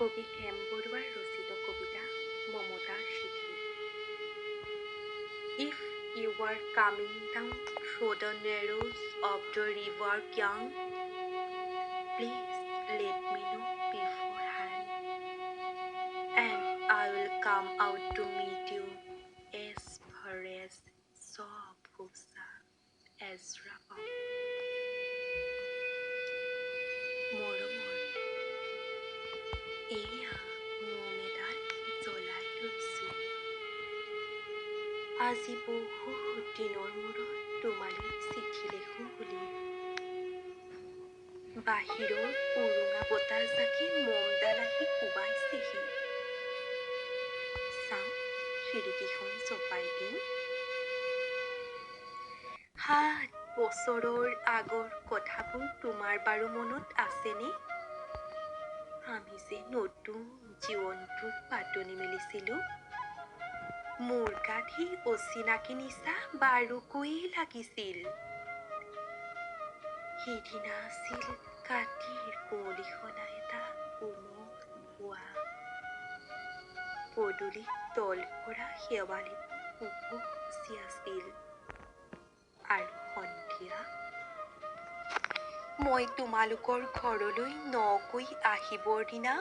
কবি হেম বৰুৱাৰ ৰচিত কবিতা মমতাৰ সিথি। If you are coming down through the narrows of the river Kyang, please let me know beforehand, and I will come out to meet you as far as Sobhusa as Rapam. মৰমৰ এয়া মম এডাল জ্বলাই লৈছো। আজি বহুত দিনৰ মূৰত তোমালৈ চিঠি লিখোঁ বুলি। বাহিৰৰ উৰুঙা বতাহ জাকি মমডাল আহি কোবাইছেহি। চাওঁ খিৰিকীখন চপাই দিম। 7 বছৰৰ আগৰ কথাবোৰ তোমাৰ বাৰু মনত আছেনে? আমি যে নতুন জীৱনটোৰ পাতনি মেলিছিলোঁ। মোৰ গাত সেই অচিনাকি নিচা বাৰুকৈয়ে লাগিছিল। সিদিনা আছিল কাতিৰ কুঁৱলীখনা এটা কোমল পুৱা। পদূলিত তল পৰা শেৱালিবোৰ উপচি আছিল। আৰু সন্ধিয়া মই তোমালোকৰ ঘৰলৈ নকৈ আহিবৰ দিনা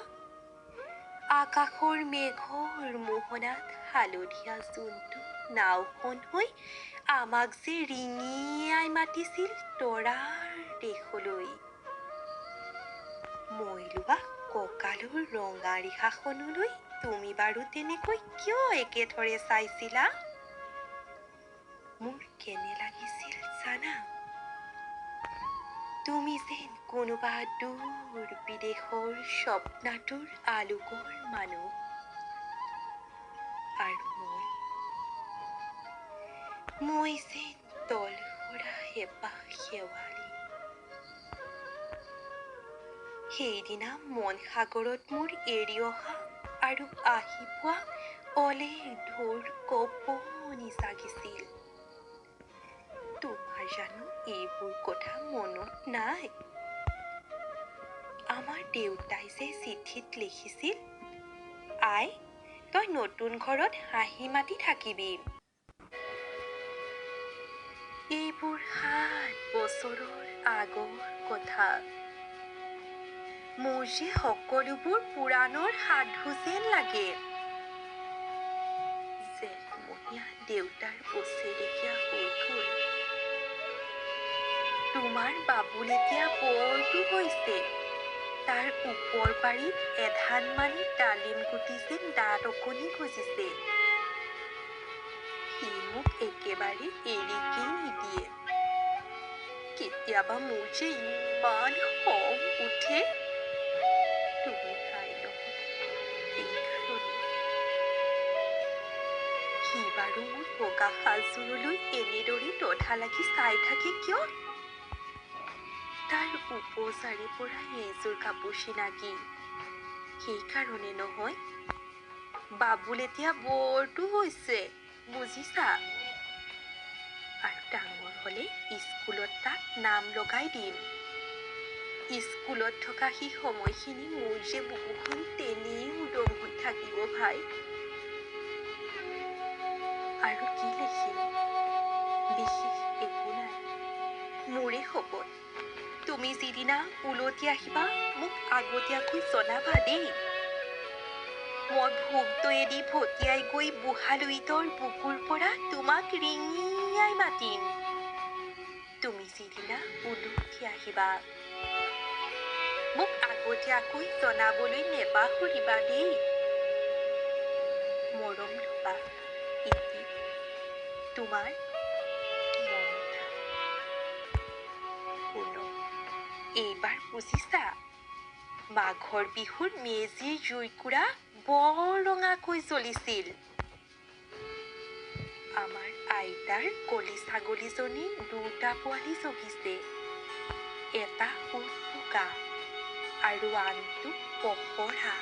আকাশৰ মেঘৰ মোহনাত হালধীয়া জোনটো নাওখন হৈ আমাক যে ৰিঙিয়াই মাতিছিল তৰাৰ দেশলৈ। মই লোৱা কঁকালৰ ৰঙা ৰিহাখনলৈ তুমি বাৰু তেনেকৈ কিয় একেথৰে চাইছিলা? মোৰ কেনে লাগিছিল জানা? তুমি যেন কোনোবা দূৰ বিদেশৰ স্বপ্নাতুৰ আলোকৰ মানুহ। আৰু মই যেন তল সৰা এপাহ শেৱালি। সেইদিনা মন সাগৰত মোৰ এৰি অহা আৰু আহি পোৱা অলেখ ঢৌৰ কঁপনি জাগিছিল। তোমাৰ জানো এইবোৰ কথা মনত নাই? আমাৰ দেউতাই যে চিঠিত লিখিছিল, আই তই নতুন ঘৰত হাঁহি মাতি থাকিবি। এইবোৰ 7 বছৰৰ আগৰ কথা। মোৰ যে সকলোবোৰ পুৰাণৰ সাধু যেন লাগে। জেঠমহীয়া দেউতাৰ বছেৰেকীয়া হৈ গ'ল। তোমাৰ বাবুল এতিয়া বৰটো হৈছে। তাৰ ওপৰ পাৰিত এধান মানি ডালিম গুটি যেন দাঁত অকণি গজিছে। সি মোক একেবাৰে এৰিকেই নিদিয়ে। কেতিয়াবা মোৰ যে ইমান খং উঠে। তুমি নাই নহয় এইকাৰণে। সি বাৰু মোৰ বগা সাজযোৰলৈ এনেদৰে তধা লাগি চাই থাকে কিয়? তাৰ উপচাৰে পৰা এইযোৰ কাপোৰ চিনাকি। সেইকাৰণে নহয়। বাবুল এতিয়া বৰটো হৈছে, বুজিছা? আৰু ডাঙৰ হ'লে স্কুলত তাক নাম লগাই দিম। স্কুলত থকা সি সময়খিনি মোৰ যে বুকুখন তেনেই উদং হৈ থাকিব ভাই। আৰু কি লিখিম? বিশেষ একো নাই। মোৰে শপত। তুমি যিদিনা উলটি আহিবা মোক আগতীয়াকৈ জনাবা দেই। মই ভোগদৈয়েদি ভটিয়াই গৈ বুঢ়ালুইতৰ বুকুৰ পৰা তোমাক ৰিঙিয়াই মাতিম। তুমি যিদিনা উলটি আহিবা মোক আগতীয়াকৈ জনাবলৈ নেপাহৰিবা দেই। মৰম লবা ইতি তোমাৰ মমতা। এইবাৰ বুজিছা? মাঘৰ বিহুৰ মেজিৰ জুইকুৰা বৰ ৰঙাকৈ জ্বলিছিল। আমাৰ আইতাৰ কলি ছাগলীজনীৰ 2টা পোৱালি জগিছে। এটা সুট বগা আৰু আনটো পখৰা।